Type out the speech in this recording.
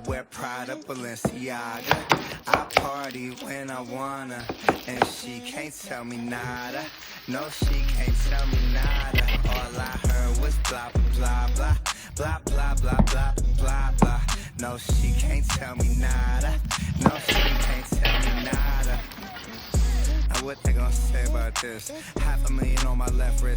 wear Prada, Balenciaga. I party when I wanna, and she can't tell me nada. No, she can't tell me nada. All I heard was blah, blah, blah, blah, blah, blah, blah, blah, blah. No, she can't tell me nada. No, she can't tell me nada. Now what they gonna say about this? $500,000 on my left wrist.